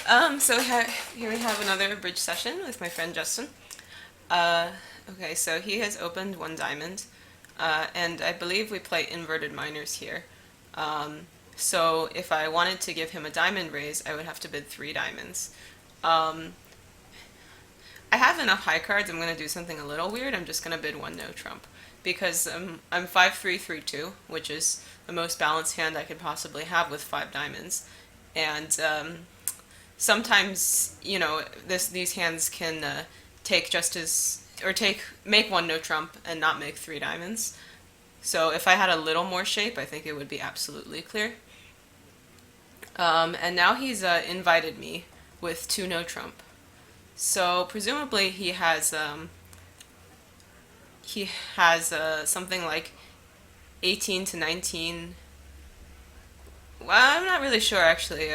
Here we have another bridge session with my friend Justin. Uh, okay, so he has opened one diamond, and I believe we play inverted minors here. So if I wanted to give him a diamond raise, I would have to bid 3 diamonds. Um, I have enough high cards. I'm going to do something a little weird. I'm just going to bid one no trump because I'm 5-3-3-2, which is the most balanced hand I could possibly have with 5 diamonds. And sometimes these hands can take just as or take make one no trump and not make 3 diamonds. So if I had a little more shape, I think it would be absolutely clear. And now he's invited me with 2 no trump. So presumably he has something like 18 to 19. Well, I'm not really sure actually.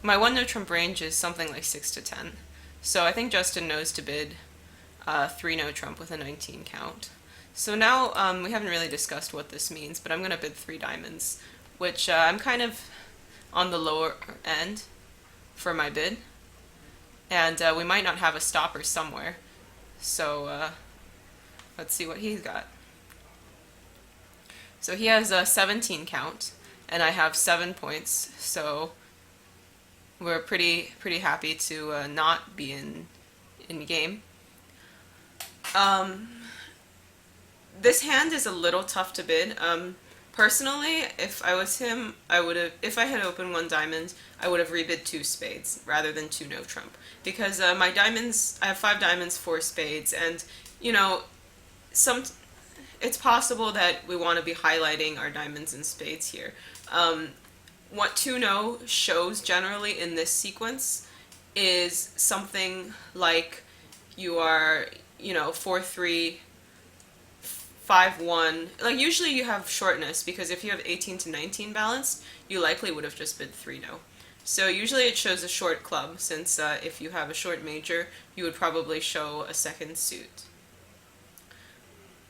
My one no trump range is something like 6 to 10. So I think Justin knows to bid 3 no trump with a 19 count. So now we haven't really discussed what this means, but I'm going to bid 3 diamonds, which I'm kind of on the lower end for my bid. And we might not have a stopper somewhere. So let's see what he's got. So he has a 17 count, and I have 7 points. So we're pretty happy to not be in game. This hand is a little tough to bid. Personally, if I was him, if I had opened 1 diamond, I would have rebid 2 spades rather than 2 no trump. Because my diamonds, I have 5 diamonds, 4 spades, and, you know, some, it's possible that we want to be highlighting our diamonds and spades here. What 2 no shows generally in this sequence is something like you are, 4-3, 5-1. Like usually you have shortness because if you have 18 to 19 balanced, you likely would have just bid 3 no. So usually it shows a short club since if you have a short major, you would probably show a second suit.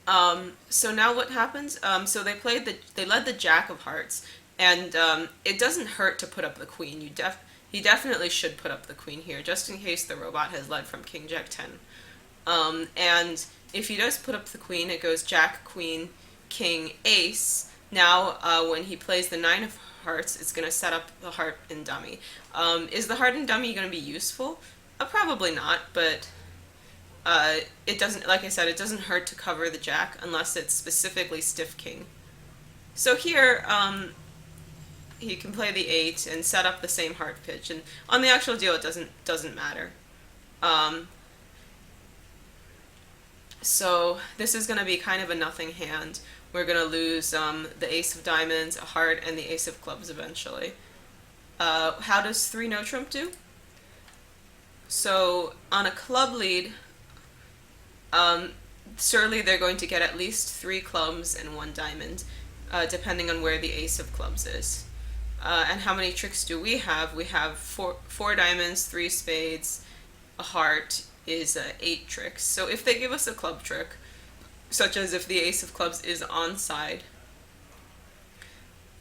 So now what happens? So they led the jack of hearts, and it doesn't hurt to put up the queen. He definitely should put up the queen here, just in case the robot has led from king jack 10. And if he does put up the queen, it goes jack, queen, king, ace. Now, when he plays the 9 of hearts, it's going to set up the heart in dummy. Is the heart in dummy going to be useful? Probably not, but it doesn't, like I said, it doesn't hurt to cover the jack unless it's specifically stiff king. So here, he can play the 8 and set up the same heart pitch, and on the actual deal, it doesn't matter. So this is going to be kind of a nothing hand. We're going to lose the ace of diamonds, a heart, and the ace of clubs eventually. How does 3 no trump do? So on a club lead, surely they're going to get at least 3 clubs and 1 diamond, depending on where the ace of clubs is. And how many tricks do we have? We have 4 diamonds, 3 spades, a heart is 8 tricks. So if they give us a club trick, such as if the ace of clubs is onside,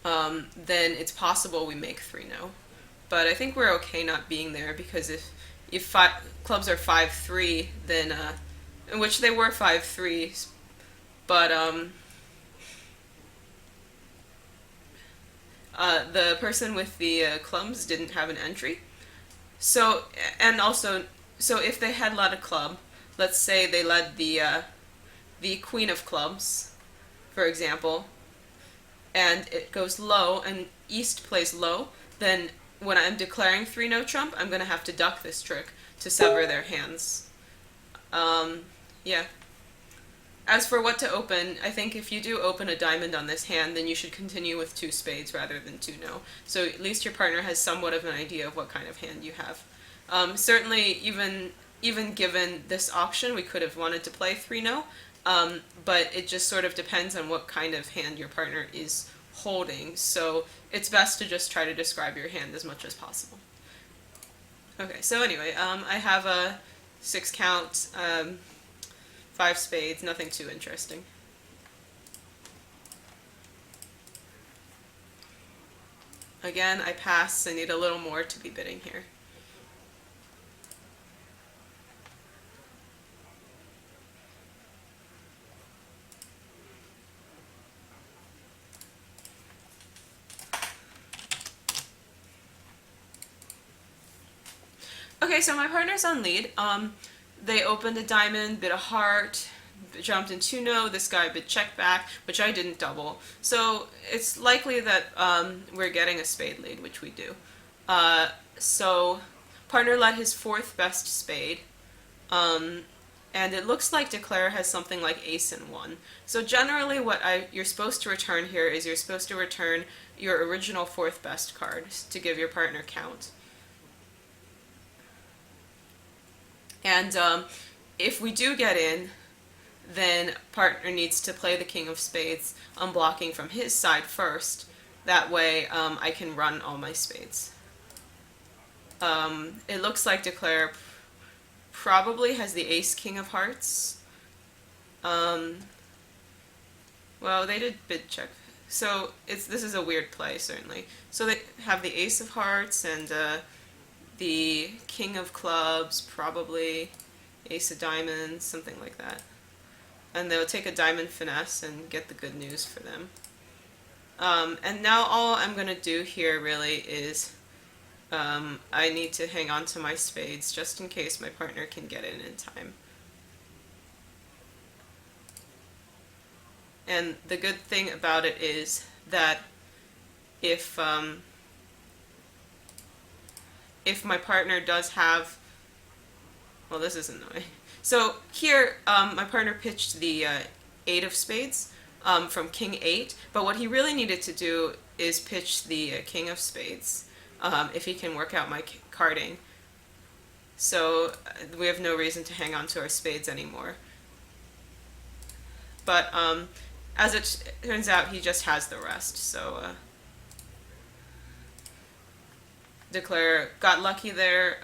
then it's possible we make 3 no. But I think we're okay not being there because if clubs are 5-3, then in which they were 5-3, but the person with the clubs didn't have an entry. So and also, so if they had led a club, let's say they led the queen of clubs, for example, and it goes low and east plays low, then when I'm declaring 3 no trump, I'm going to have to duck this trick to sever their hands. Yeah. As for what to open, I think if you do open a diamond on this hand, then you should continue with 2 spades rather than 2 no. So at least your partner has somewhat of an idea of what kind of hand you have. Certainly, even given this option, we could have wanted to play 3 no, but it just sort of depends on what kind of hand your partner is holding. So it's best to just try to describe your hand as much as possible. Okay, so anyway, I have a 6 count, 5 spades, nothing too interesting. Again, I pass. I need a little more to be bidding here. Okay, so my partner's on lead. They opened a diamond, bid a heart, jumped in 2-no. This guy bid check back, which I didn't double. So it's likely that we're getting a spade lead, which we do. So partner led his fourth best spade. And it looks like declare has something like ace and 1. So generally what you're supposed to return here is you're supposed to return your original fourth best card to give your partner count. And if we do get in, then partner needs to play the king of spades, unblocking from his side first. That way I can run all my spades. It looks like declare probably has the ace king of hearts. Well, they did bid check. So this is a weird play, certainly. So they have the ace of hearts and the king of clubs, probably ace of diamonds, something like that. And they'll take a diamond finesse and get the good news for them. And now all I'm going to do here really is I need to hang on to my spades just in case my partner can get in time. And the good thing about it is that if my partner does have, well, this is annoying. So here my partner pitched the 8 of spades from king 8, but what he really needed to do is pitch the king of spades. If he can work out my carding. So we have no reason to hang on to our spades anymore. But as it turns out, he just has the rest. So declare got lucky there,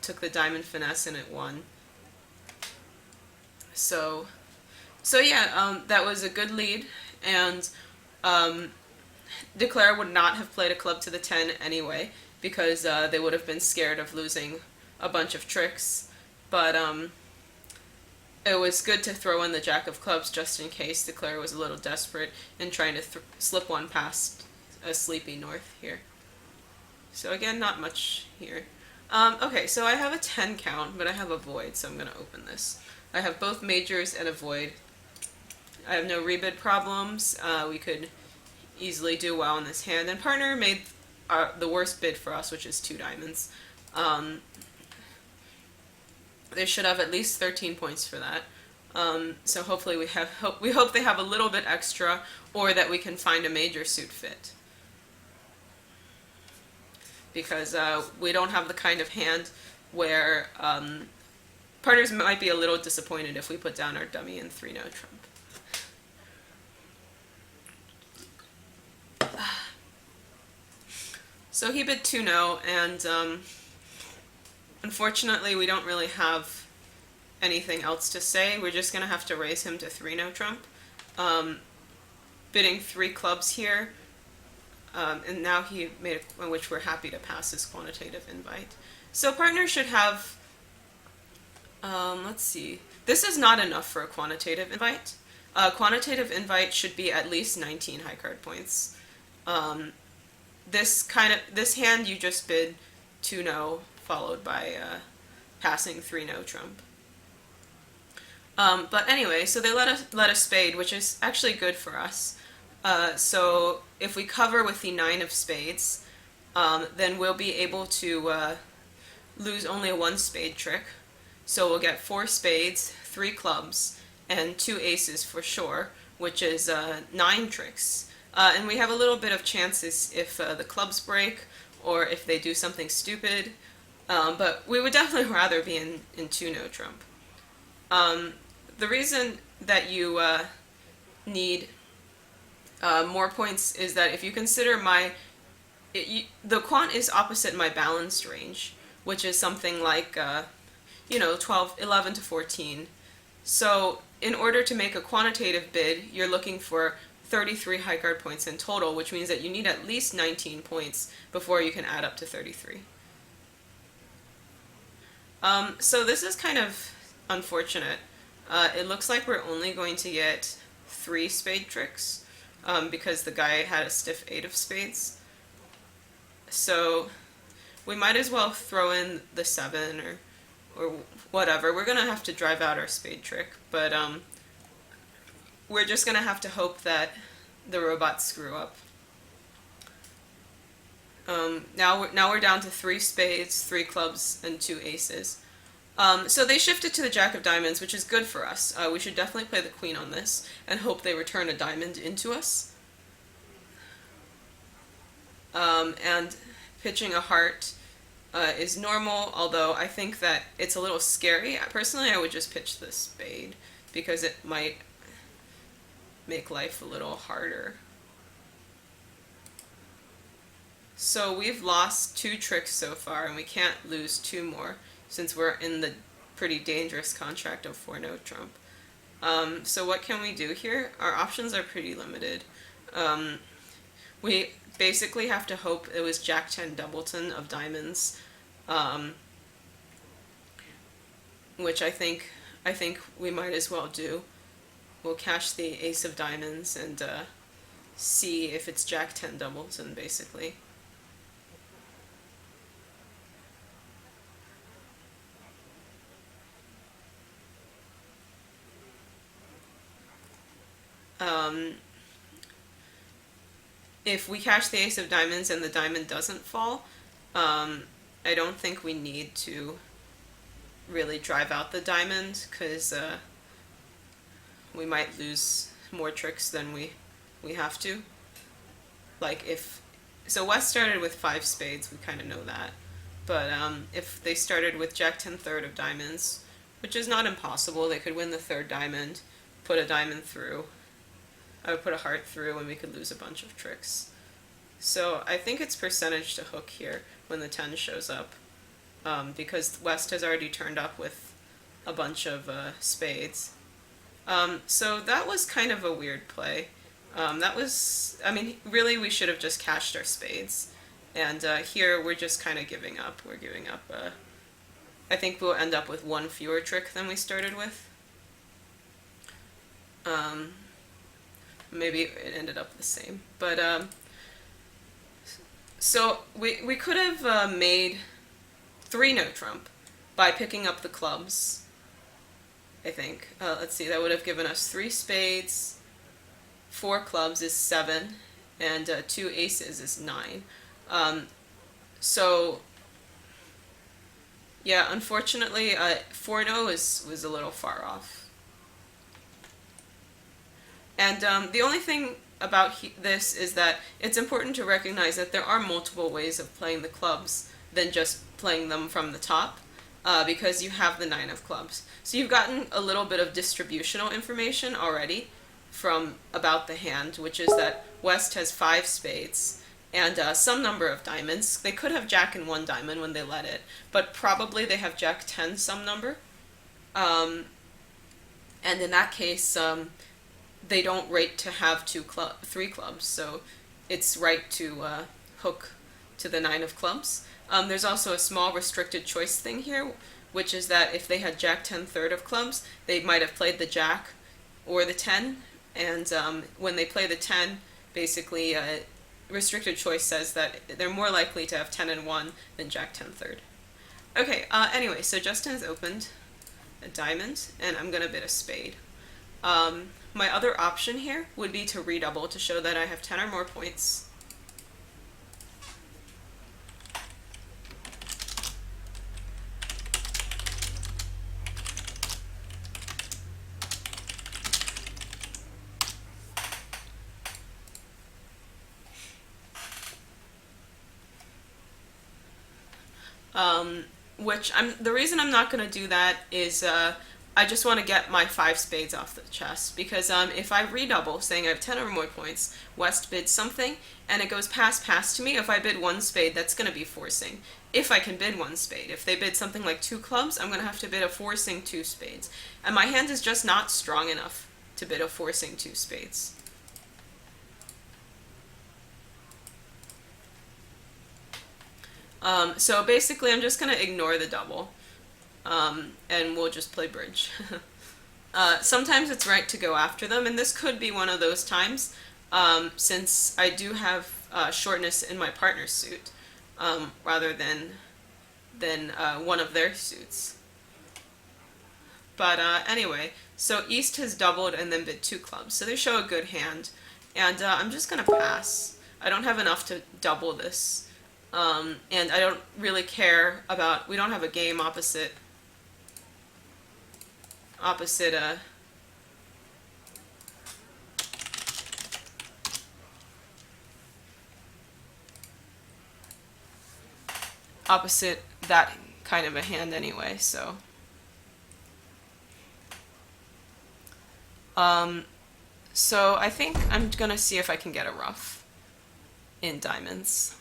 took the diamond finesse and it won. So yeah, that was a good lead, and declare would not have played a club to the 10 anyway, because they would have been scared of losing a bunch of tricks. But it was good to throw in the jack of clubs just in case declare was a little desperate in trying to slip one past a sleepy north here. So again, not much here. Okay, so I have a 10 count, but I have a void, so I'm going to open this. I have both majors and a void. I have no rebid problems. We could easily do well in this hand, and partner made the worst bid for us, which is 2 diamonds. They should have at least 13 points for that. So hopefully we hope they have a little bit extra, or that we can find a major suit fit. Because we don't have the kind of hand where partners might be a little disappointed if we put down our dummy in 3-no trump. So he bid 2-no, and unfortunately we don't really have anything else to say. We're just going to have to raise him to 3-no trump. Bidding 3 clubs here, and now he made which we're happy to pass his quantitative invite. So partner should have, let's see, this is not enough for a quantitative invite. Quantitative invite should be at least 19 high card points. This hand you just bid 2-no followed by passing 3-no trump. But anyway, so they let a spade, which is actually good for us. So if we cover with the 9 of spades, then we'll be able to lose only a 1 spade trick. So we'll get 4 spades, 3 clubs, and 2 aces for sure, which is 9 tricks. And we have a little bit of chances if the clubs break or if they do something stupid. But we would definitely rather be in 2-no trump. The reason that you need more points is that if you consider the quant is opposite my balanced range, which is something like 11 to 14. So in order to make a quantitative bid, you're looking for 33 high card points in total, which means that you need at least 19 points before you can add up to 33. So this is kind of unfortunate. It looks like we're only going to get 3 spade tricks because the guy had a stiff 8 of spades. So we might as well throw in the 7 or whatever. We're gonna have to drive out our spade trick, but we're just gonna have to hope that the robots screw up. Now we're down to 3 spades, 3 clubs, and 2 aces. So they shifted to the Jack of Diamonds, which is good for us. We should definitely play the Queen on this and hope they return a diamond into us. And pitching a heart is normal, although I think that it's a little scary. Personally, I would just pitch the spade because it might make life a little harder. So we've lost 2 tricks so far, and we can't lose 2 more since we're in the pretty dangerous contract of 4-no trump. So what can we do here? Our options are pretty limited. We basically have to hope it was Jack 10 doubleton of diamonds, which I think we might as well do. We'll cash the ace of diamonds and see if it's Jack 10 doubleton, basically. If we cash the ace of diamonds and the diamond doesn't fall, I don't think we need to really drive out the diamond, because we might lose more tricks than we have to. Like so West started with 5 spades, we kind of know that. But if they started with Jack 10 third of diamonds, which is not impossible, they could win the 3rd diamond, put a diamond through. I would put a heart through, and we could lose a bunch of tricks. So I think it's percentage to hook here when the 10 shows up, because West has already turned up with a bunch of spades. So that was kind of a weird play. I mean, really we should have just cashed our spades. And here we're just kind of giving up. We're giving up. I think we'll end up with 1 fewer trick than we started with. Maybe it ended up the same. But, so we could have made 3-no trump by picking up the clubs, I think. Let's see, that would have given us 3 spades, 4 clubs is 7, and 2 aces is 9. So, yeah, unfortunately, 4-no was a little far off. And the only thing about this is that it's important to recognize that there are multiple ways of playing the clubs than just playing them from the top, because you have the 9 of clubs. So you've gotten a little bit of distributional information already from about the hand, which is that West has 5 spades and some number of diamonds. They could have Jack and 1 diamond when they let it, but probably they have Jack 10 some number. And in that case, they don't rate to have 3 clubs, so it's right to hook to the 9 of clubs. There's also a small restricted choice thing here, which is that if they had Jack 10 third of clubs, they might have played the Jack or the 10, and when they play the 10, basically restricted choice says that they're more likely to have 10 and 1 than Jack 10 third. Okay, anyway, so Justin has opened a diamond, and I'm going to bid a spade. My other option here would be to redouble to show that I have 10 or more points. The reason I'm not going to do that is I just want to get my 5 spades off the chest, because if I redouble, saying I have 10 or more points, West bids something, and it goes pass to me, if I bid 1 spade, that's going to be forcing. If I can bid 1 spade. If they bid something like 2 clubs, I'm going to have to bid a forcing 2 spades. And my hand is just not strong enough to bid a forcing 2 spades. So basically I'm just going to ignore the double, and we'll just play bridge. Sometimes it's right to go after them, and this could be one of those times, since I do have shortness in my partner's suit. rather than one of their suits. But anyway, so East has doubled and then bid two clubs, so they show a good hand, and I'm just gonna pass. I don't have enough to double this, and I don't really care about. We don't have a game opposite. Opposite opposite that kind of a hand anyway, so so I think I'm gonna see if I can get a ruff in diamonds.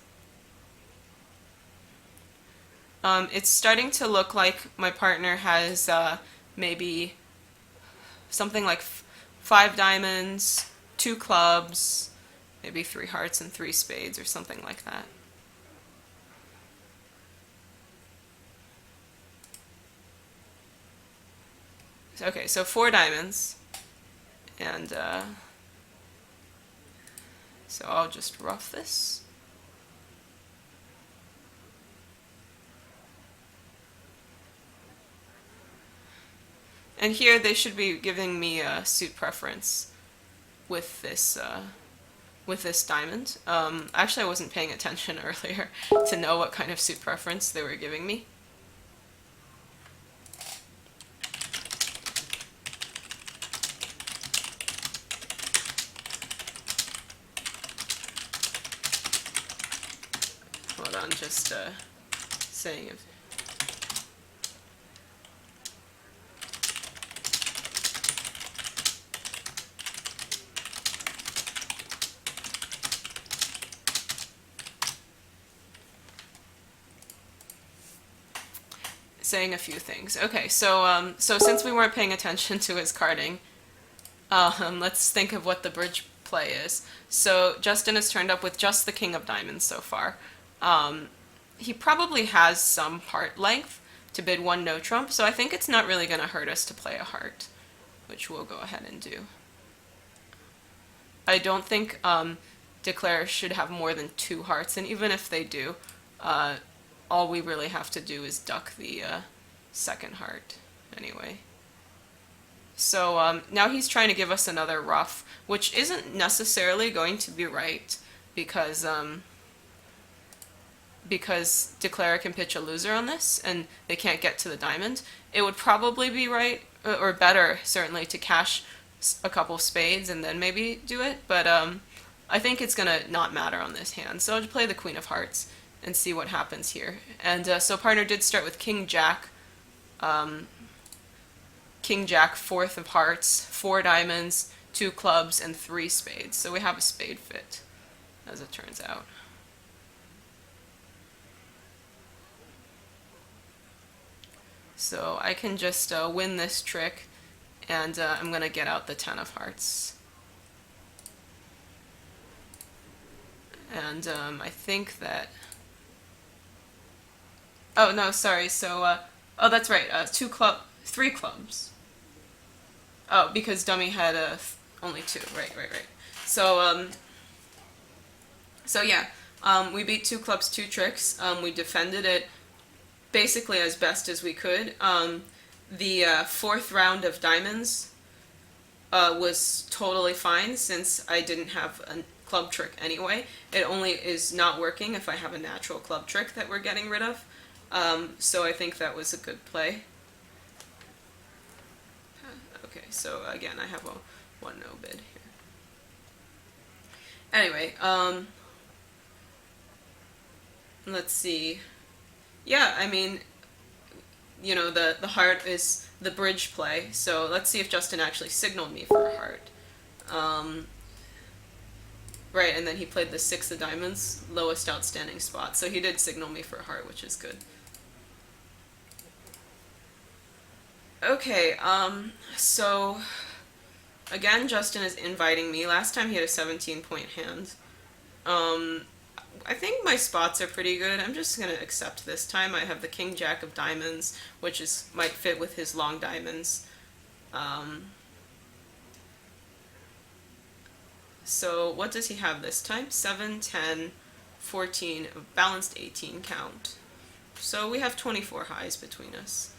It's starting to look like my partner has maybe something like 5 diamonds, 2 clubs, maybe 3 hearts and 3 spades or something like that. Okay, so 4 diamonds, and so I'll just ruff this. And here they should be giving me a suit preference with this diamond. Actually, I wasn't paying attention earlier to know what kind of suit preference they were giving me. Hold on, just saying if. Saying a few things. Okay, so since we weren't paying attention to his carding, let's think of what the bridge play is. So Justin has turned up with just the king of diamonds so far. He probably has some heart length to bid 1 no trump, so I think it's not really going to hurt us to play a heart, which we'll go ahead and do. I don't think Declare should have more than 2 hearts, and even if they do, all we really have to do is duck the second heart anyway. So now he's trying to give us another ruff, which isn't necessarily going to be right because Declare can pitch a loser on this and they can't get to the diamond. It would probably be right, or better certainly, to cash a couple spades and then maybe do it, but I think it's gonna not matter on this hand, so I'll just play the queen of hearts and see what happens here. And so partner did start with king jack, 4th of hearts, 4 diamonds, 2 clubs, and 3 spades. So we have a spade fit, as it turns out. So I can just win this trick, and I'm gonna get out the 10 of hearts. And I think that. Oh no, sorry. So oh, that's right. 3 clubs. Oh, because dummy had only 2. Right. So so yeah, we beat 2 clubs, 2 tricks. We defended it basically as best as we could. The 4th round of diamonds was totally fine since I didn't have a club trick anyway. It only is not working if I have a natural club trick that we're getting rid of. So I think that was a good play. Okay, so again, I have a 1 no bid here. Anyway, let's see. Yeah, I mean, you know, the heart is the bridge play, so let's see if Justin actually signaled me for a heart. Right, and then he played the 6 of diamonds, lowest outstanding spot, so he did signal me for a heart, which is good. Okay, so again, Justin is inviting me. Last time he had a 17-point hand. I think my spots are pretty good. I'm just going to accept this time. I have the king jack of diamonds, which might fit with his long diamonds. So what does he have this time? 7, 10, 14, a balanced 18 count. So we have 24 highs between us,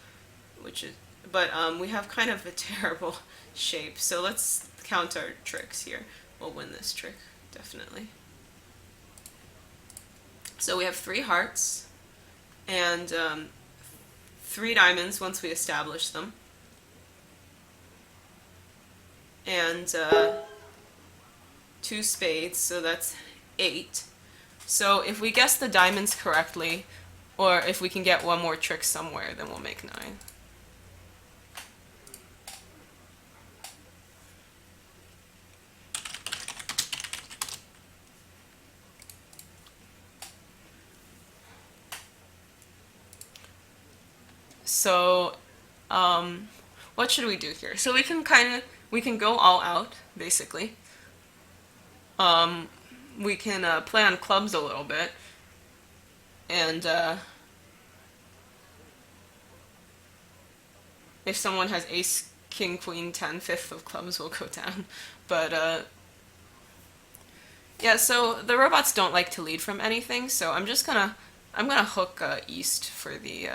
which is, but we have kind of a terrible shape. So let's count our tricks here. We'll win this trick, definitely. So we have 3 hearts and 3 diamonds once we establish them, and 2 spades, so that's 8. So if we guess the diamonds correctly, or if we can get one more trick somewhere, then we'll make 9. So, what should we do here? So we can go all out, basically. We can play on clubs a little bit, and if someone has ace, king, queen, 10, fifth of clubs will go down. But yeah, so the robots don't like to lead from anything, so I'm gonna hook east for the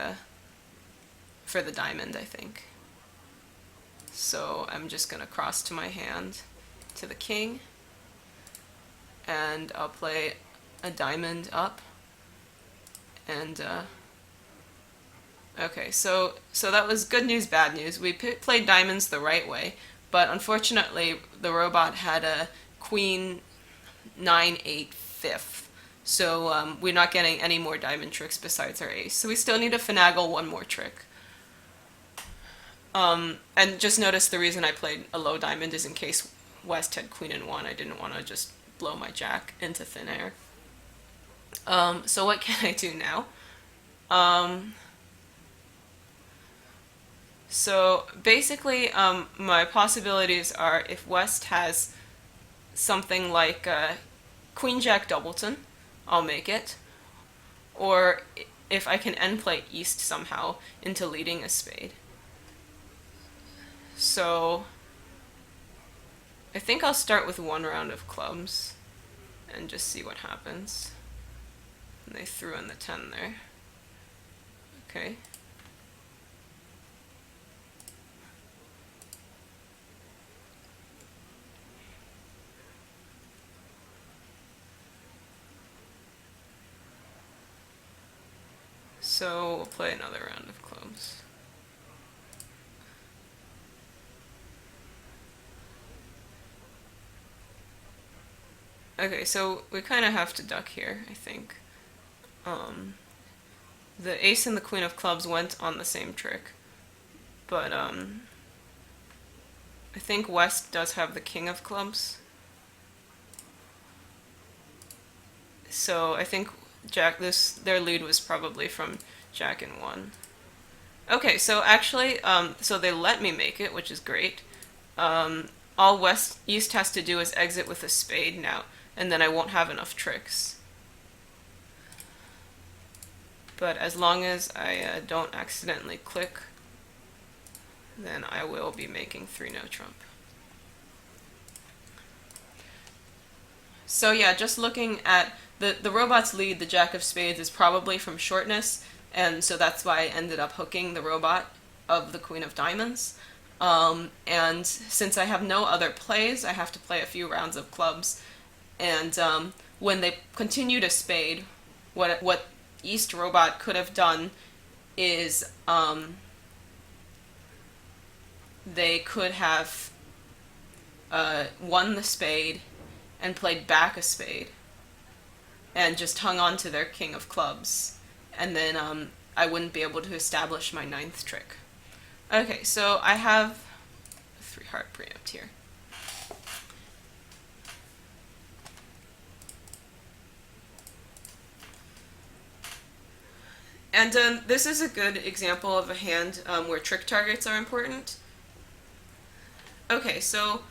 diamond, I think. So I'm just gonna cross to my hand to the king, and I'll play a diamond up, and okay, so that was good news, bad news. We played diamonds the right way, but unfortunately the robot had a queen 9, 8, 5th. So we're not getting any more diamond tricks besides our ace. So we still need to finagle one more trick. And just notice the reason I played a low diamond is in case West had queen and 1. I didn't want to just blow my jack into thin air. So what can I do now? So basically, my possibilities are if West has something like Queen Jack Doubleton, I'll make it. Or if I can end play East somehow into leading a spade. So I think I'll start with 1 round of clubs and just see what happens. And they threw in the 10 there. Okay. So we'll play another round of clubs. Okay, so we kind of have to duck here, I think. The ace and the queen of clubs went on the same trick, but I think West does have the king of clubs. So I think their lead was probably from Jack and 1. Okay, so actually, so they let me make it, which is great. All East has to do is exit with a spade now, and then I won't have enough tricks. But as long as I don't accidentally click, then I will be making 3-no trump. So yeah, just looking at the robot's lead, the Jack of Spades, is probably from shortness, and so that's why I ended up hooking the robot of the Queen of Diamonds. And since I have no other plays, I have to play a few rounds of clubs. And when they continue to spade, what East robot could have done is they could have won the spade and played back a spade and just hung on to their king of clubs, and then I wouldn't be able to establish my 9th trick. Okay, so I have a 3-heart preempt here. And this is a good example of a hand where trick targets are important. Okay, so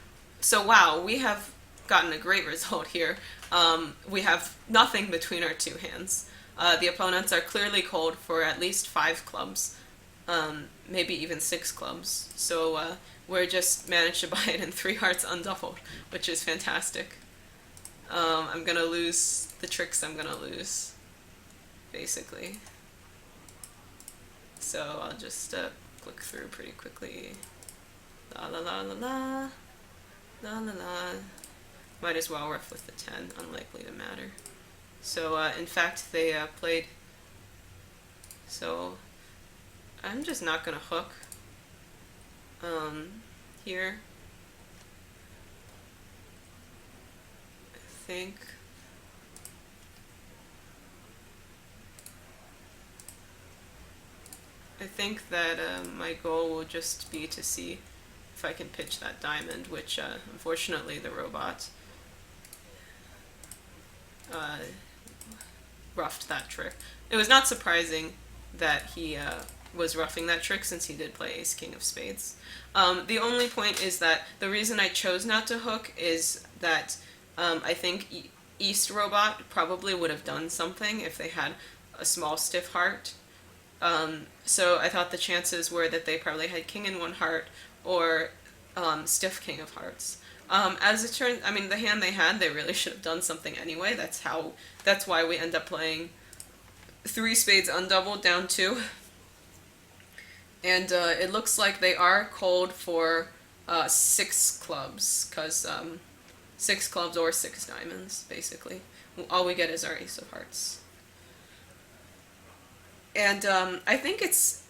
wow, we have gotten a great result here. We have nothing between our 2 hands. The opponents are clearly cold for at least 5 clubs, maybe even 6 clubs. So we're just managed to buy it in 3 hearts undoubled, which is fantastic. I'm gonna lose the tricks I'm gonna lose, basically. So I'll just click through pretty quickly. La la la la la. La la la. Might as well riff with the 10, unlikely to matter. So, in fact, they played. So, I'm just not gonna hook here. think. I think that my goal will just be to see if I can pitch that diamond, which unfortunately the robot roughed that trick. It was not surprising that he was roughing that trick since he did play Ace King of Spades. The only point is that the reason I chose not to hook is that I think East Robot probably would have done something if they had a small stiff heart. So I thought the chances were that they probably had King in one heart or stiff King of Hearts. As it turns, I mean, the hand they had, they really should have done something anyway. That's why we end up playing 3 spades undoubled down 2. And it looks like they are called for 6 clubs, because 6 clubs or 6 diamonds, basically. All we get is our Ace of Hearts. And I think it's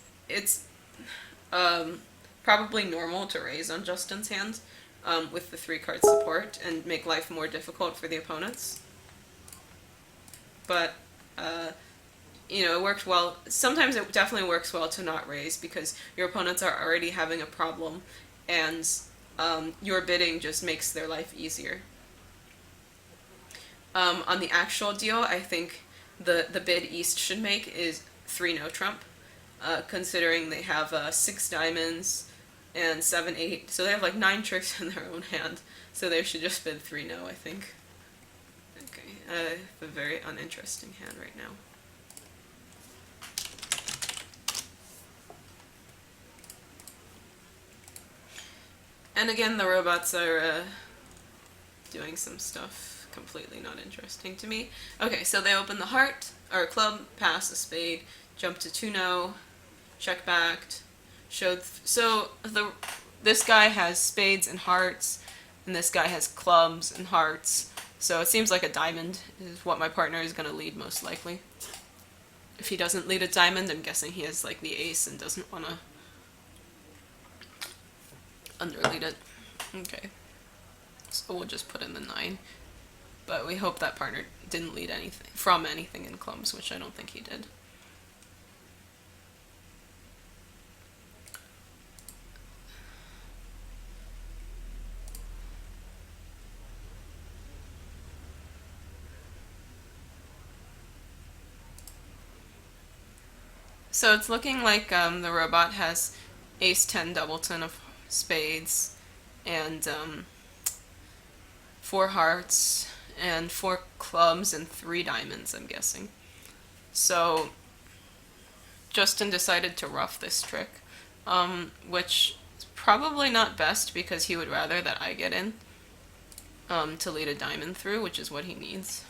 probably normal to raise on Justin's hand with the 3-card support and make life more difficult for the opponents. But you know, it worked well. Sometimes it definitely works well to not raise because your opponents are already having a problem, and your bidding just makes their life easier. On the actual deal, I think the bid East should make is 3 no trump, considering they have 6 diamonds and 7, 8, so they have like 9 tricks in their own hand, so they should just bid 3 no, I think. Okay, a very uninteresting hand right now. And again, the robots are doing some stuff completely not interesting to me. Okay, so they open the heart, or club, pass a spade, jump to 2 no, check backed, showed. This guy has spades and hearts, and this guy has clubs and hearts. So it seems like a diamond is what my partner is going to lead most likely. If he doesn't lead a diamond, I'm guessing he has like the ace and doesn't want to underlead it. Okay. So we'll just put in the 9. But we hope that partner didn't lead anything in clubs, which I don't think he did. So it's looking like the robot has ace 10 doubleton of spades and 4 hearts and 4 clubs and 3 diamonds, I'm guessing. So Justin decided to rough this trick, which is probably not best because he would rather that I get in to lead a diamond through, which is what he needs.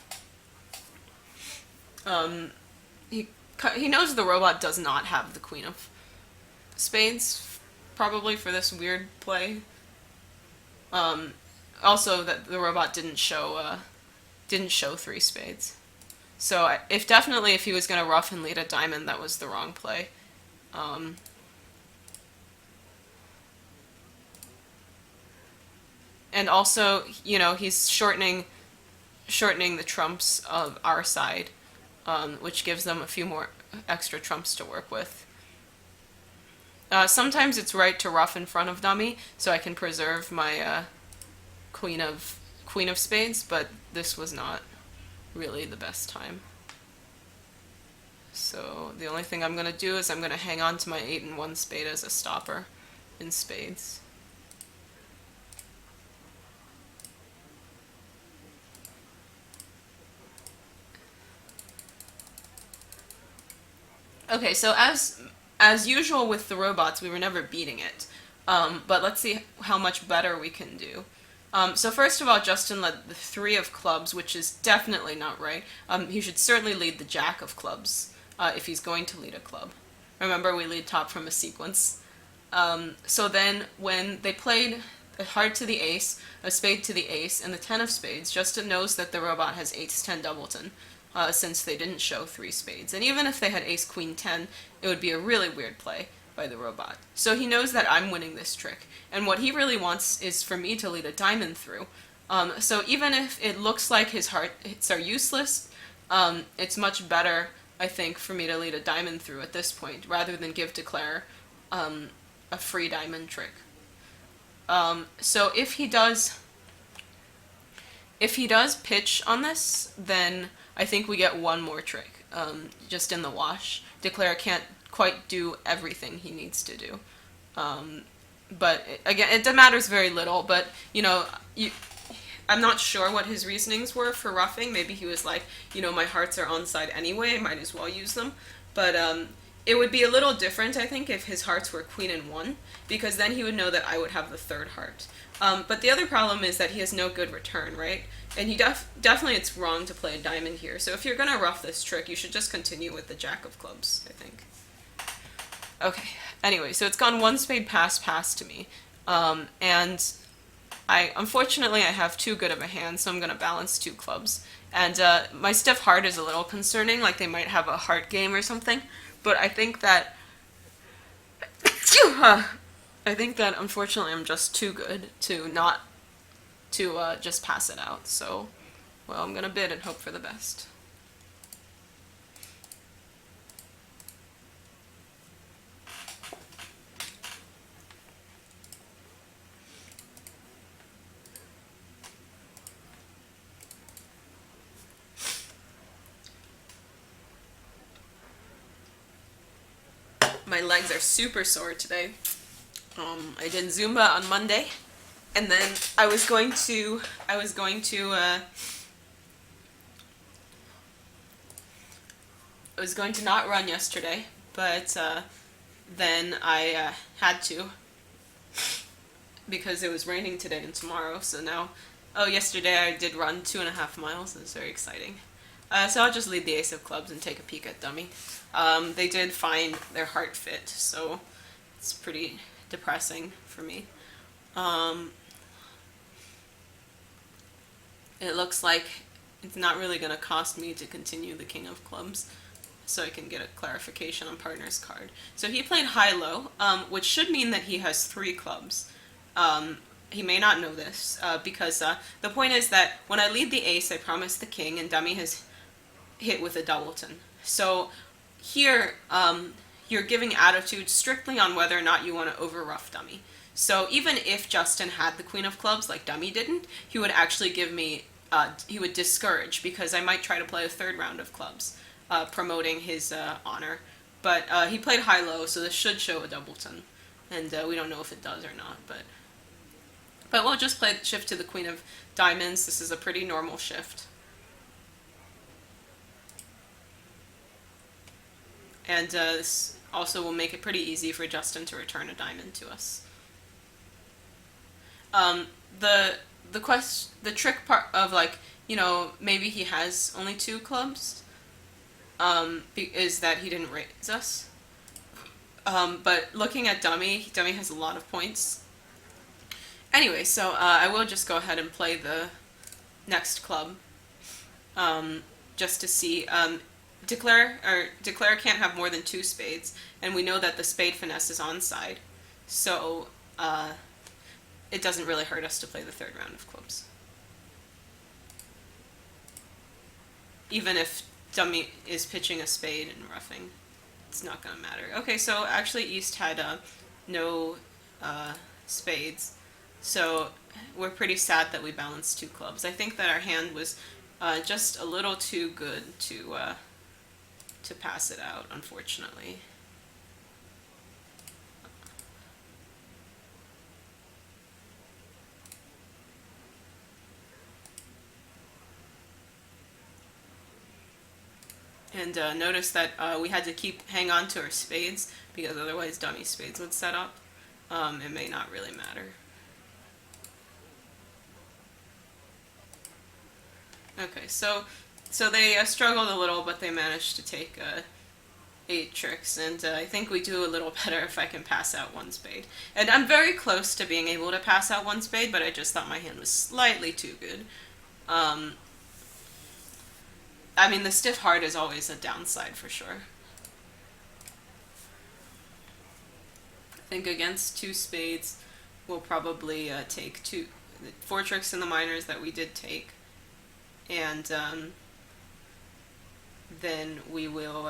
He knows the robot does not have the Queen of Spades, probably for this weird play. Also, that the robot didn't show 3 spades. So if he was going to rough and lead a diamond, that was the wrong play. And also, you know, he's shortening the trumps of our side, which gives them a few more extra trumps to work with. Sometimes it's right to rough in front of dummy, so I can preserve my Queen of Spades, but this was not really the best time. So the only thing I'm going to do is I'm going to hang on to my 8 and 1 spade as a stopper in spades. Okay, so as usual with the robots, we were never beating it. But let's see how much better we can do. So first of all, Justin led the three of clubs, which is definitely not right. He should certainly lead the jack of clubs if he's going to lead a club. Remember, we lead top from a sequence. So then when they played a heart to the ace, a spade to the ace, and the 10 of spades, Justin knows that the robot has ace-10 doubleton, since they didn't show 3 spades. And even if they had ace-queen-10, it would be a really weird play by the robot. So he knows that I'm winning this trick. And what he really wants is for me to lead a diamond through. So even if it looks like his hearts are useless, it's much better, I think, for me to lead a diamond through at this point, rather than give Declare a free diamond trick. So if he does pitch on this, then I think we get one more trick, just in the wash. Declare can't quite do everything he needs to do. But again, it matters very little, but, I'm not sure what his reasonings were for roughing. Maybe he was like, my hearts are on side anyway, I might as well use them. But it would be a little different, I think, if his hearts were queen and 1, because then he would know that I would have the third heart. But the other problem is that he has no good return, right? And he definitely it's wrong to play a diamond here. So if you're going to rough this trick, you should just continue with the jack of clubs, I think. Okay, anyway, so it's gone 1 spade pass to me. And unfortunately, I have too good of a hand, so I'm going to balance 2 clubs. And my stiff heart is a little concerning, like they might have a heart game or something. But I think that unfortunately I'm just too good to not just pass it out. So, well, I'm gonna bid and hope for the best. My legs are super sore today. I did Zumba on Monday, and then I was going to not run yesterday, but then I had to because it was raining today and tomorrow. So now, yesterday I did run 2.5 miles. It was very exciting. So I'll just lead the ace of clubs and take a peek at dummy. They did find their heart fit, so it's pretty depressing for me. It looks like it's not really going to cost me to continue the king of clubs, so I can get a clarification on partner's card. So he played high-low, which should mean that he has 3 clubs. He may not know this, because the point is that when I lead the ace, I promise the king, and dummy has hit with a doubleton. So here, you're giving attitude strictly on whether or not you want to over-rough dummy. So even if Justin had the queen of clubs, like dummy didn't, he would actually give me, he would discourage, because I might try to play a 3rd round of clubs, promoting his honor. But he played high-low, so this should show a doubleton. And we don't know if it does or not, but we'll just play shift to the queen of diamonds. This is a pretty normal shift. And this also will make it pretty easy for Justin to return a diamond to us. The trick part of, like, maybe he has only 2 clubs, is that he didn't raise us. But looking at dummy has a lot of points. Anyway, so I will just go ahead and play the next club, just to see. Declare can't have more than 2 spades, and we know that the spade finesse is onside, so it doesn't really hurt us to play the 3rd round of clubs. Even if dummy is pitching a spade and roughing, it's not going to matter. Okay, so actually East had no spades, so we're pretty sad that we balanced 2 clubs. I think that our hand was just a little too good to pass it out, unfortunately. And notice that we had to hang on to our spades, because otherwise dummy spades would set up. It may not really matter. Okay, so they struggled a little, but they managed to take 8 tricks, and I think we do a little better if I can pass out one spade. And I'm very close to being able to pass out one spade, but I just thought my hand was slightly too good. Um, I mean, the stiff heart is always a downside for sure. I think against 2 spades, we'll probably take 4 tricks in the minors that we did take, and then we will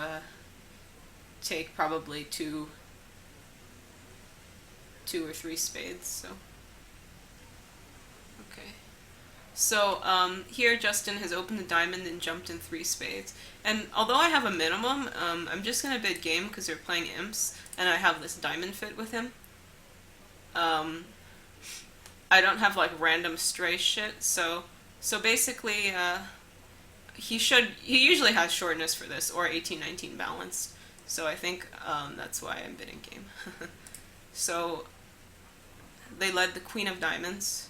take probably two or 3 spades. So okay. So here Justin has opened a diamond and jumped in 3 spades. And although I have a minimum, I'm just gonna bid game because we're playing imps, and I have this diamond fit with him. Um, I don't have like random stray shit, so basically he usually has shortness for this or 18-19 balanced. So I think that's why I'm bidding game. So they led the queen of diamonds,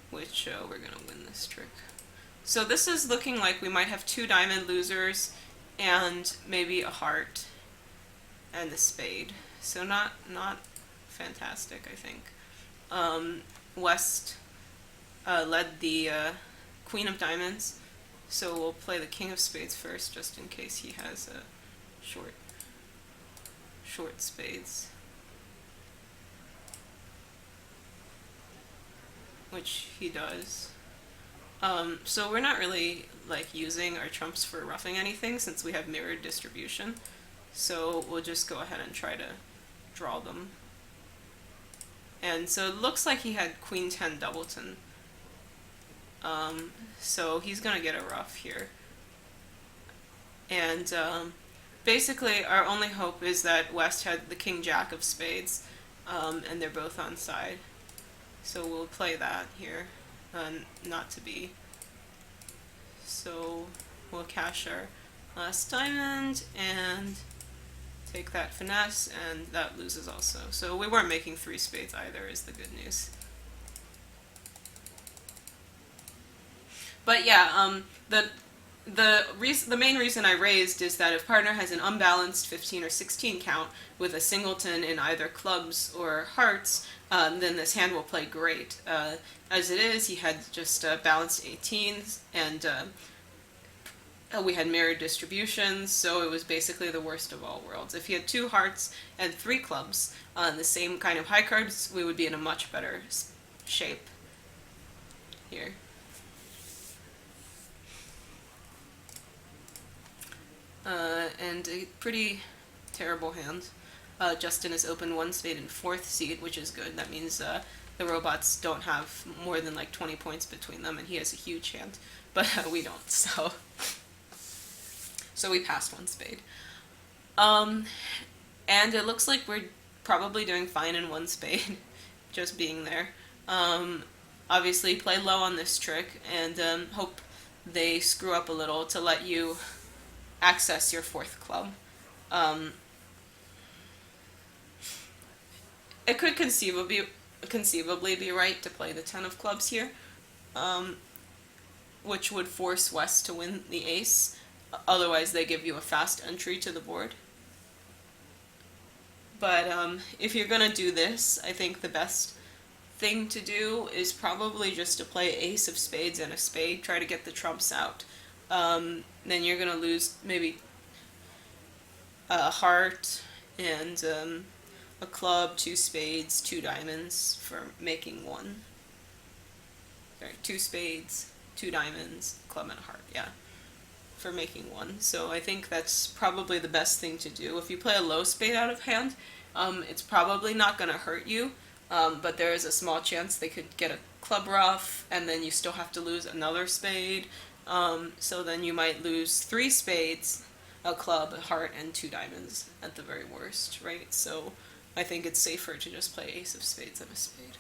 which we're gonna win this trick. So this is looking like we might have 2 diamond losers and maybe a heart and a spade. So not fantastic, I think. West led the queen of diamonds, so we'll play the king of spades first, just in case he has a short spades, which he does. So we're not really like using our trumps for roughing anything since we have mirrored distribution. So we'll just go ahead and try to draw them. And so it looks like he had queen 10 doubleton. So he's gonna get a rough here. And basically our only hope is that West had the king jack of spades, and they're both on side. So we'll play that here, not to be. So we'll cash our last diamond and take that finesse, and that loses also. So we weren't making 3 spades either, is the good news. But yeah, the main reason I raised is that if partner has an unbalanced 15 or 16 count with a singleton in either clubs or hearts, then this hand will play great. As it is, he had just balanced 18s, and we had mirrored distributions, so it was basically the worst of all worlds. If he had 2 hearts and 3 clubs on the same kind of high cards, we would be in a much better shape here. And a pretty terrible hand. Justin has opened 1 spade in 4th seed, which is good. That means the robots don't have more than like 20 points between them, and he has a huge hand. But we don't, so we passed 1 spade. And it looks like we're probably doing fine in 1 spade, just being there. Obviously play low on this trick, and hope they screw up a little to let you access your 4th club. It could conceivably be right to play the 10 of clubs here, which would force West to win the ace. Otherwise, they give you a fast entry to the board. But if you're gonna do this, I think the best thing to do is probably just to play ace of spades and a spade, try to get the trumps out. Then you're gonna lose maybe a heart and a club, 2 spades, 2 diamonds for making 1. Sorry, 2 spades, 2 diamonds, club and a heart, yeah, for making 1. So I think that's probably the best thing to do. If you play a low spade out of hand, it's probably not gonna hurt you, but there is a small chance they could get a club rough, and then you still have to lose another spade. So then you might lose 3 spades, a club, a heart, and 2 diamonds at the very worst, right? So I think it's safer to just play ace of spades than a spade.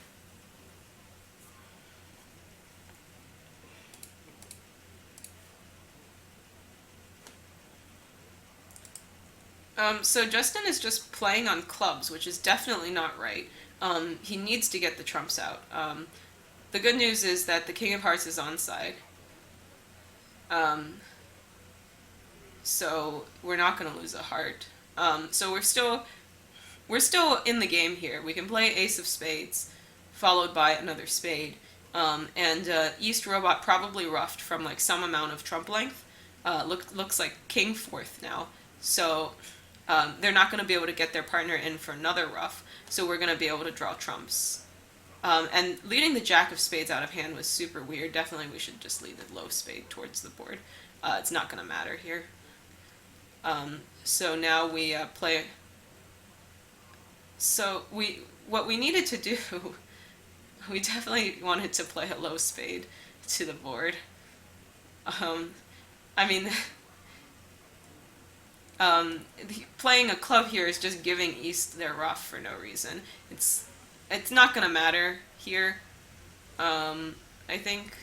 So Justin is just playing on clubs, which is definitely not right. He needs to get the trumps out. The good news is that the king of hearts is on side. Um, so we're not going to lose a heart. So we're still in the game here. We can play Ace of Spades, followed by another spade. And East Robot probably ruffed from like some amount of trump length. Looks like King fourth now. So they're not going to be able to get their partner in for another ruff. So we're going to be able to draw trumps. And leading the Jack of Spades out of hand was super weird. Definitely we should just lead the low spade towards the board. It's not going to matter here. So now we play. So what we needed to do, we definitely wanted to play a low spade to the board. I mean, playing a club here is just giving East their ruff for no reason. It's not gonna matter here, I think.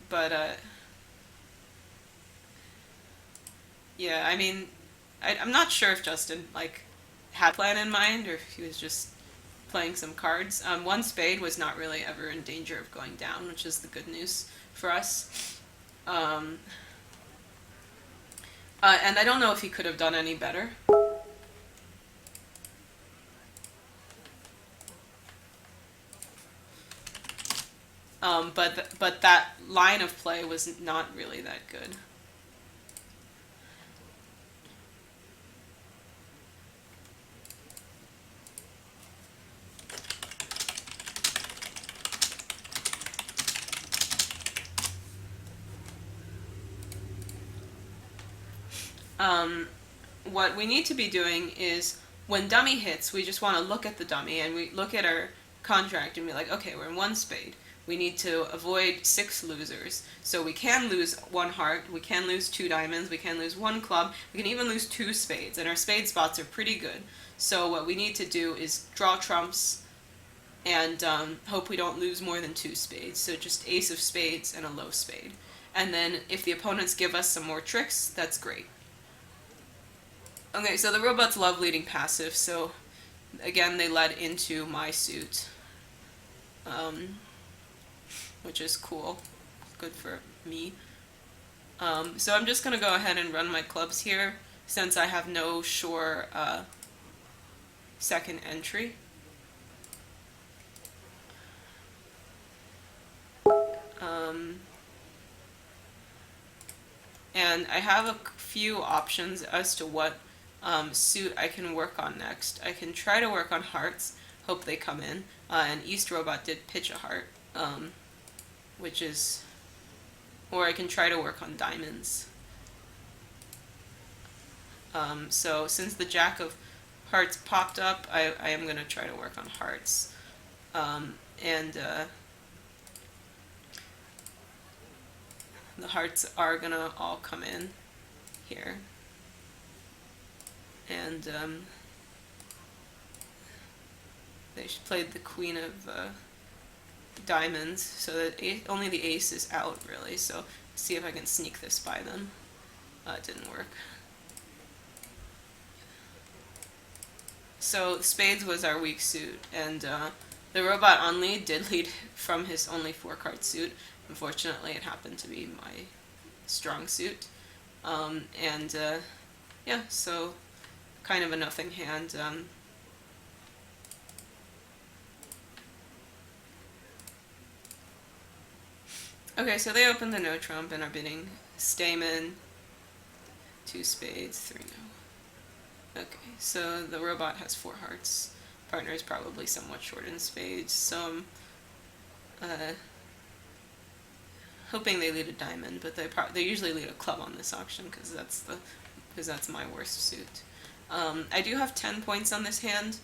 But yeah, I mean, I'm not sure if Justin like had a plan in mind or if he was just playing some cards. One spade was not really ever in danger of going down, which is the good news for us. And I don't know if he could have done any better. But that line of play was not really that good. What we need to be doing is when dummy hits, we just want to look at the dummy and we look at our contract and be like, okay, we're in one spade. We need to avoid 6 losers. So we can lose 1 heart, we can lose 2 diamonds, we can lose 1 club, we can even lose 2 spades, and our spade spots are pretty good. So what we need to do is draw trumps and hope we don't lose more than 2 spades. So just ace of spades and a low spade. And then if the opponents give us some more tricks, that's great. Okay, so the robots love leading passive, so again they led into my suit, which is cool, good for me. So I'm just going to go ahead and run my clubs here since I have no sure second entry. And I have a few options as to what suit I can work on next. I can try to work on hearts, hope they come in, and East Robot did pitch a heart, which is, or I can try to work on diamonds. So since the Jack of Hearts popped up, I am going to try to work on hearts. And the hearts are going to all come in here. And they played the queen of diamonds, so that only the ace is out, really. So see if I can sneak this by them. It didn't work. So spades was our weak suit, and the robot on lead did lead from his only 4-card suit. Unfortunately, it happened to be my strong suit. Yeah, so kind of a nothing hand. Okay, so they opened the no trump and are bidding Stamen, 2 spades, 3 no. Okay, so the robot has 4 hearts. Partner is probably somewhat short in spades, so I'm hoping they lead a diamond, but they usually lead a club on this auction because that's my worst suit. I do have 10 points on this hand,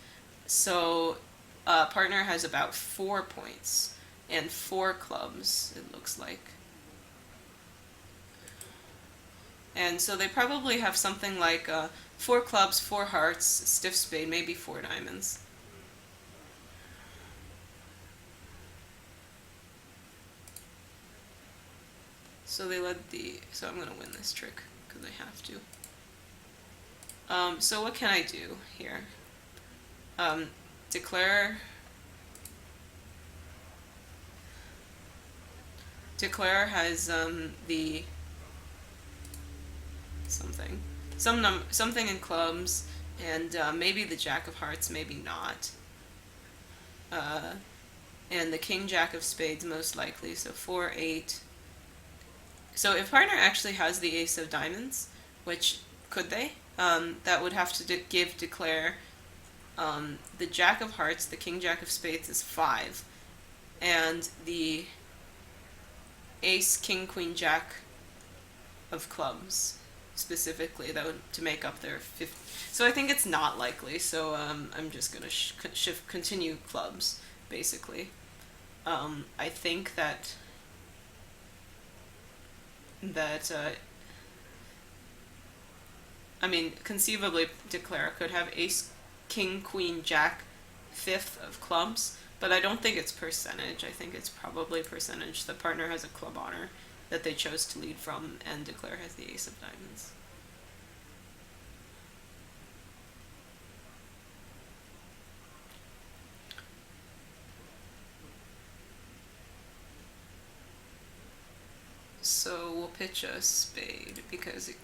so partner has about 4 points and 4 clubs, it looks like. And so they probably have something like 4 clubs, 4 hearts, stiff spade, maybe 4 diamonds. So they led so I'm going to win this trick because I have to. So what can I do here? Declare has the something, something in clubs, and maybe the Jack of Hearts, maybe not. Uh, and the King Jack of Spades most likely. So 4, 8. So if partner actually has the Ace of Diamonds, which could they? That would have to give Declare the Jack of Hearts, the King Jack of Spades is 5, and the Ace King Queen Jack of Clubs specifically, that would to make up their 5th. So I think it's not likely. So I'm just gonna continue clubs basically. I think that I mean, conceivably Declare could have Ace King Queen Jack 5th of clubs, but I don't think it's percentage. I think it's probably percentage. The partner has a club honor that they chose to lead from, and Declare has the Ace of Diamonds. So we'll pitch a spade because it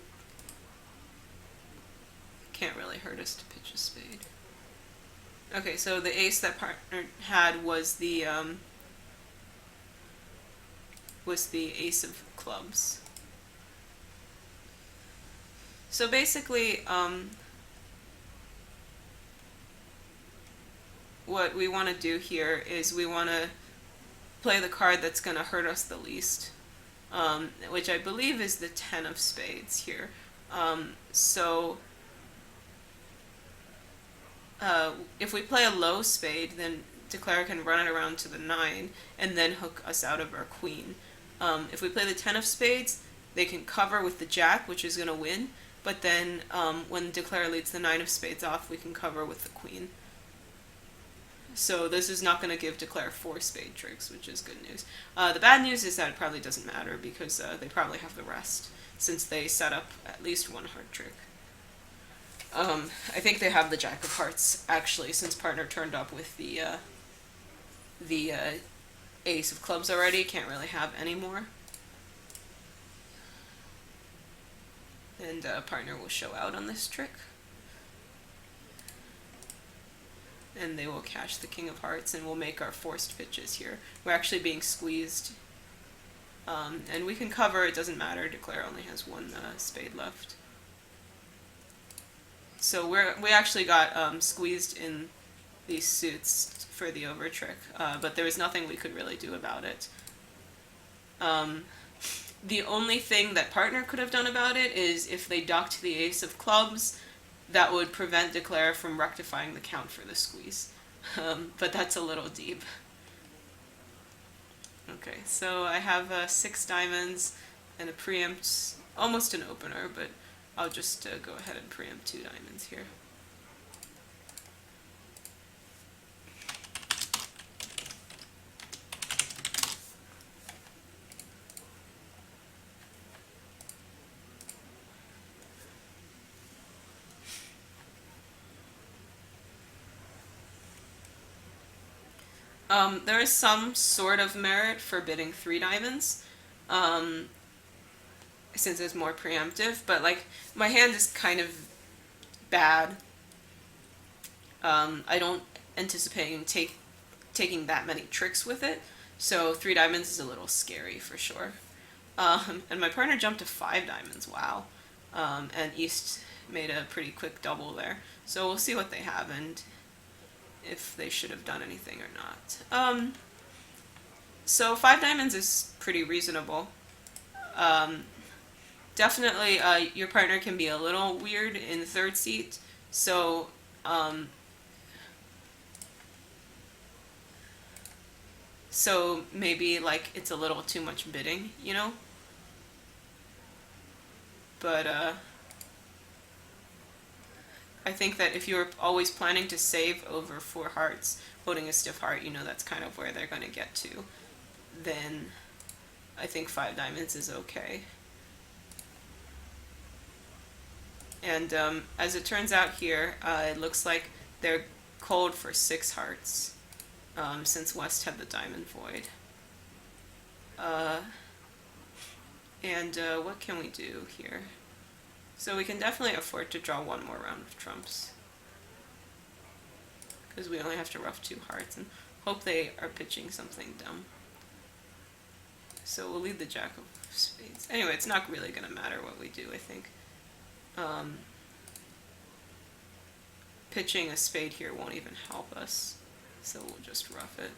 can't really hurt us to pitch a spade. Okay, so the ace that partner had was the ace of clubs. So basically, what we want to do here is we want to play the card that's going to hurt us the least, which I believe is the 10 of spades here. If we play a low spade, then Declare can run it around to the 9 and then hook us out of our queen. If we play the 10 of spades, they can cover with the jack, which is going to win, but then when Declare leads the 9 of spades off, we can cover with the queen. So this is not going to give Declare 4 spade tricks, which is good news. The bad news is that it probably doesn't matter because they probably have the rest, since they set up at least one heart trick. I think they have the Jack of Hearts, actually, since partner turned up with the Ace of Clubs already. Can't really have any more. And partner will show out on this trick. And they will cash the King of Hearts, and we'll make our forced pitches here. We're actually being squeezed. And we can cover, it doesn't matter, Declare only has one spade left. So we actually got squeezed in these suits for the over trick, but there was nothing we could really do about it. The only thing that partner could have done about it is if they docked the Ace of Clubs, that would prevent Declare from rectifying the count for the squeeze. But that's a little deep. Okay, so I have 6 diamonds and a preempt, almost an opener, but I'll just go ahead and preempt 2 diamonds here. There is some sort of merit for bidding 3 diamonds, since it's more preemptive, but like my hand is kind of bad. I don't anticipate taking that many tricks with it, so 3 diamonds is a little scary for sure. And my partner jumped to 5 diamonds, wow. And East made a pretty quick double there, so we'll see what they have and if they should have done anything or not. So 5 diamonds is pretty reasonable. Definitely your partner can be a little weird in the 3rd seat, so maybe like it's a little too much bidding, you know? But I think that if you're always planning to save over 4 hearts, holding a stiff heart, you know that's kind of where they're going to get to, then I think 5 diamonds is okay. And as it turns out here, it looks like they're cold for 6 hearts, since West had the diamond void. And what can we do here? So we can definitely afford to draw one more round of trumps, because we only have to ruff 2 hearts and hope they are pitching something dumb. So we'll lead the jack of spades. Anyway, it's not really going to matter what we do, I think. Pitching a spade here won't even help us, so we'll just ruff it.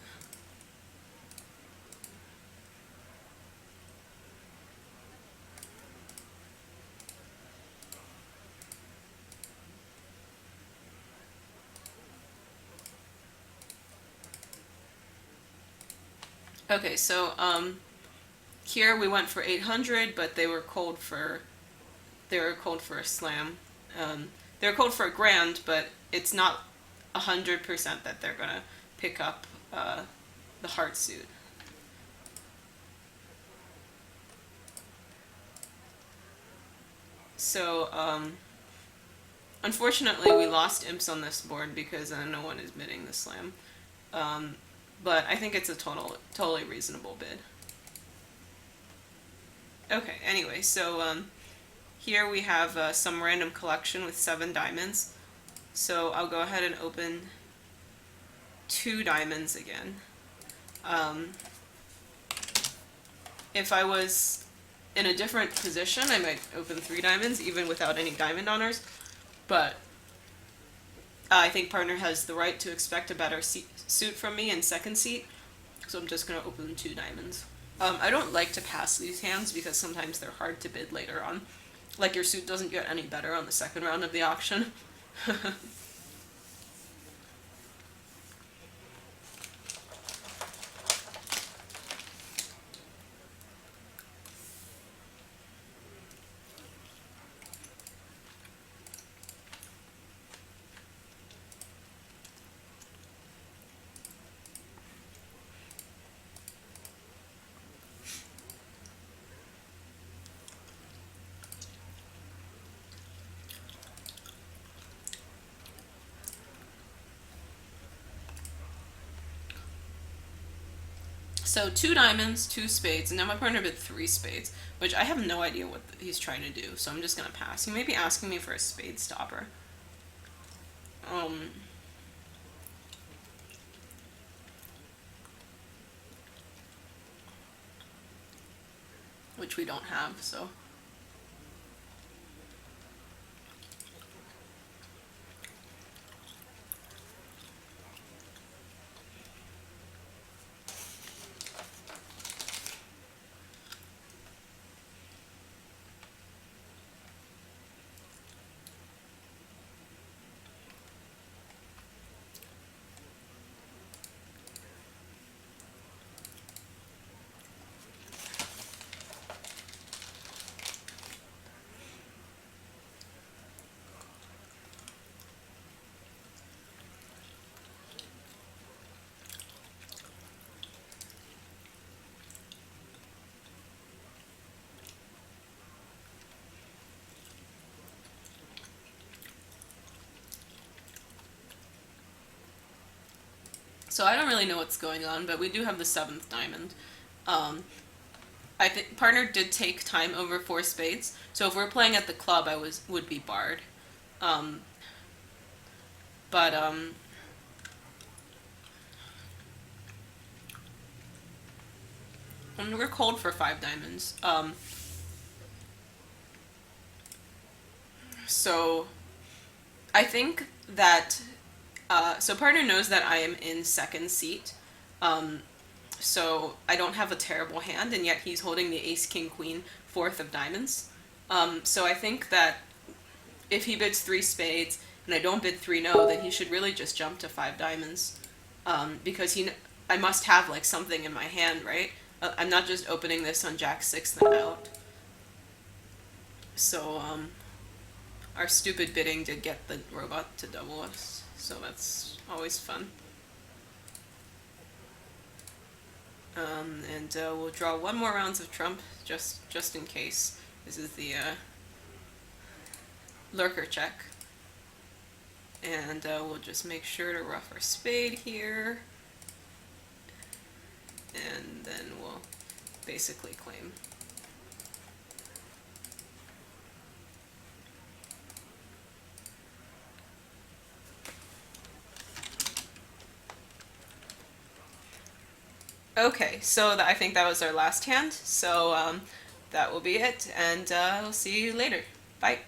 Okay, so here we went for 800, but they were cold for a slam. They were cold for a grand, but it's not 100% that they're gonna pick up the heart suit. So unfortunately, we lost imps on this board because no one is bidding the slam. But I think it's a totally reasonable bid. Okay, anyway, so here we have some random collection with 7 diamonds. So I'll go ahead and open 2 diamonds again. If I was in a different position, I might open 3 diamonds, even without any diamond honors. But I think partner has the right to expect a better suit from me in second seat, so I'm just going to open 2 diamonds. I don't like to pass these hands because sometimes they're hard to bid later on. Like your suit doesn't get any better on the second round of the auction. So 2 diamonds, 2 spades, and now my partner bid 3 spades, which I have no idea what he's trying to do, so I'm just going to pass. He may be asking me for a spade stopper. Which we don't have, so... So I don't really know what's going on, but we do have the 7th diamond. I think partner did take time over 4 spades, so if we're playing at the club, I would be barred. But and we're cold for 5 diamonds. So I think that so partner knows that I am in second seat. So I don't have a terrible hand, and yet he's holding the ace, king, queen, 4th of diamonds. So I think that if he bids 3 spades and I don't bid 3 no, then he should really just jump to 5 diamonds. Because I must have like something in my hand, right? I'm not just opening this on jack 6th and out. So our stupid bidding did get the robot to double us, so that's always fun. And we'll draw 1 more rounds of trump, just in case. This is the lurker check. And we'll just make sure to ruff our spade here. And then we'll basically claim. Okay, so I think that was our last hand. So that will be it, and I'll see you later. Bye.